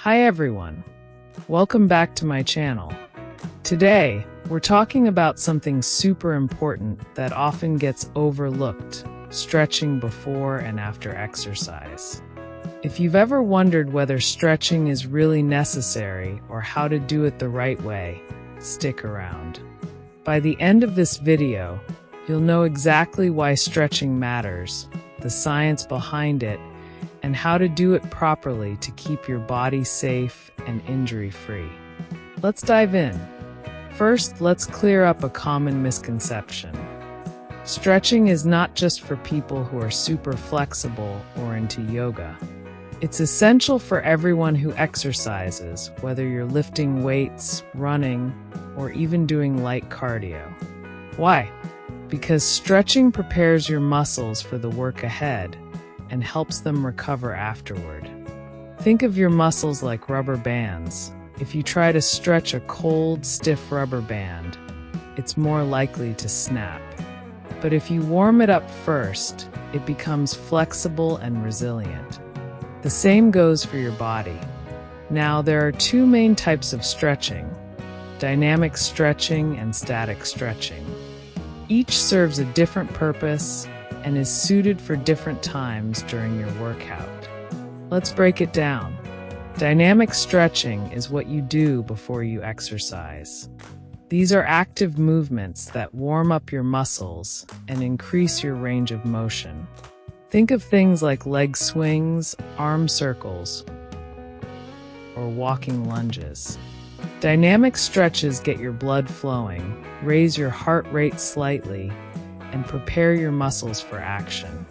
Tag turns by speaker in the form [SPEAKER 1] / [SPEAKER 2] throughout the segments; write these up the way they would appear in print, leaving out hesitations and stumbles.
[SPEAKER 1] Hi everyone, welcome back to my channel. Today, we're talking about something super important that often gets overlooked, stretching before and after exercise. If you've ever wondered whether stretching is really necessary or how to do it the right way, stick around. By the end of this video, you'll know exactly why stretching matters, the science behind it, and how to do it properly to keep your body safe and injury-free. Let's dive in. First, let's clear up a common misconception. Stretching is not just for people who are super flexible or into yoga. It's essential for everyone who exercises, whether you're lifting weights, running, or even doing light cardio. Why? Because stretching prepares your muscles for the work ahead and helps them recover afterward. Think of your muscles like rubber bands. If you try to stretch a cold, stiff rubber band, it's more likely to snap. But if you warm it up first, it becomes flexible and resilient. The same goes for your body. Now, there are two main types of stretching: dynamic stretching and static stretching. Each serves a different purpose and is suited for different times during your workout. Let's break it down. Dynamic stretching is what you do before you exercise. These are active movements that warm up your muscles and increase your range of motion. Think of things like leg swings, arm circles, or walking lunges. Dynamic stretches get your blood flowing, raise your heart rate slightly, and prepare your muscles for action.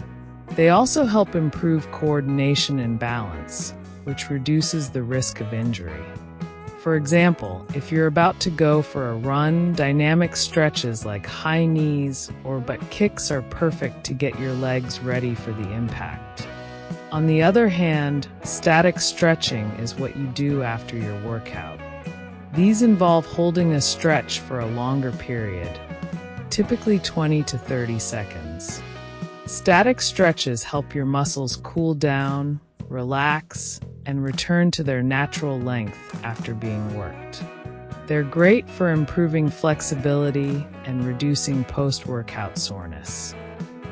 [SPEAKER 1] They also help improve coordination and balance, which reduces the risk of injury. For example, if you're about to go for a run, dynamic stretches like high knees or butt kicks are perfect to get your legs ready for the impact. On the other hand, static stretching is what you do after your workout. These involve holding a stretch for a longer period, typically 20 to 30 seconds. Static stretches help your muscles cool down, relax, and return to their natural length after being worked. They're great for improving flexibility and reducing post-workout soreness.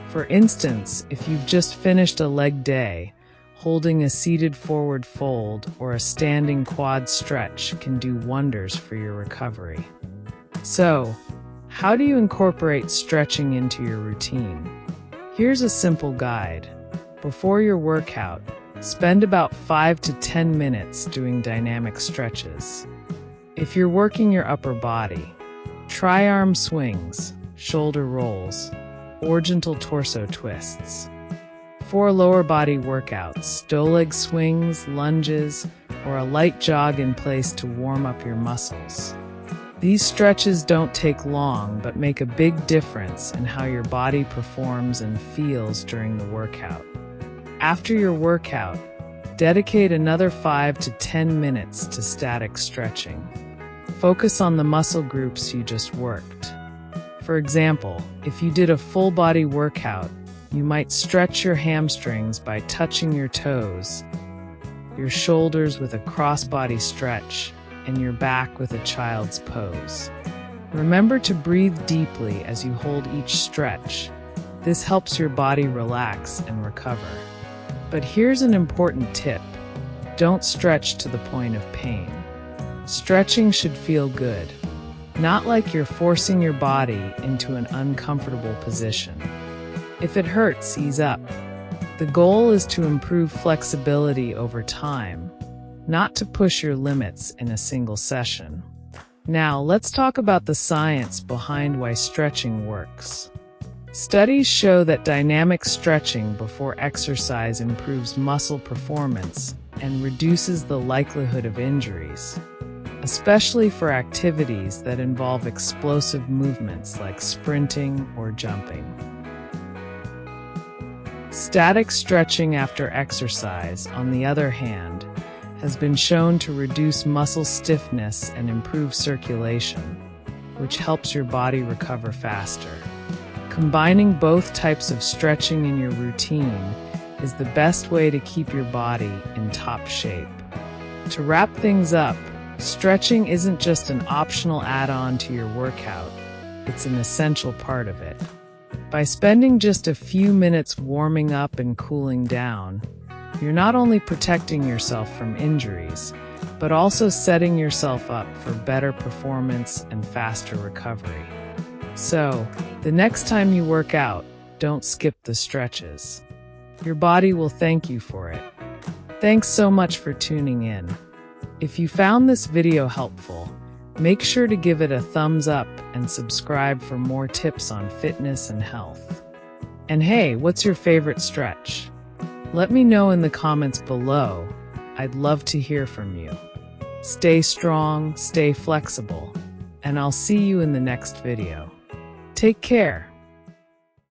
[SPEAKER 1] For instance, if you've just finished a leg day, holding a seated forward fold or a standing quad stretch can do wonders for your recovery. So, how do you incorporate stretching into your routine? Here's a simple guide. Before your workout, spend about 5 to 10 minutes doing dynamic stretches. If you're working your upper body, try arm swings, shoulder rolls, or gentle torso twists. For lower body workouts, stow leg swings, lunges, or a light jog in place to warm up your muscles. These stretches don't take long but make a big difference in how your body performs and feels during the workout. After your workout, dedicate another 5 to 10 minutes to static stretching. Focus on the muscle groups you just worked. For example, if you did a full body workout, you might stretch your hamstrings by touching your toes, your shoulders with a crossbody stretch, and your back with a child's pose. Remember to breathe deeply as you hold each stretch. This helps your body relax and recover. But here's an important tip. Don't stretch to the point of pain. Stretching should feel good, not like you're forcing your body into an uncomfortable position. If it hurts, ease up. The goal is to improve flexibility over time, not to push your limits in a single session. Now, let's talk about the science behind why stretching works. Studies show that dynamic stretching before exercise improves muscle performance and reduces the likelihood of injuries, especially for activities that involve explosive movements like sprinting or jumping. Static stretching after exercise, on the other hand, has been shown to reduce muscle stiffness and improve circulation, which helps your body recover faster. Combining both types of stretching in your routine is the best way to keep your body in top shape. To wrap things up, stretching isn't just an optional add-on to your workout, it's an essential part of it. By spending just a few minutes warming up and cooling down, you're not only protecting yourself from injuries, but also setting yourself up for better performance and faster recovery. So, the next time you work out, don't skip the stretches. Your body will thank you for it. Thanks so much for tuning in. If you found this video helpful, make sure to give it a thumbs up and subscribe for more tips on fitness and health. And hey, what's your favorite stretch? Let me know in the comments below. I'd love to hear from you. Stay strong, stay flexible, and I'll see you in the next video. Take care.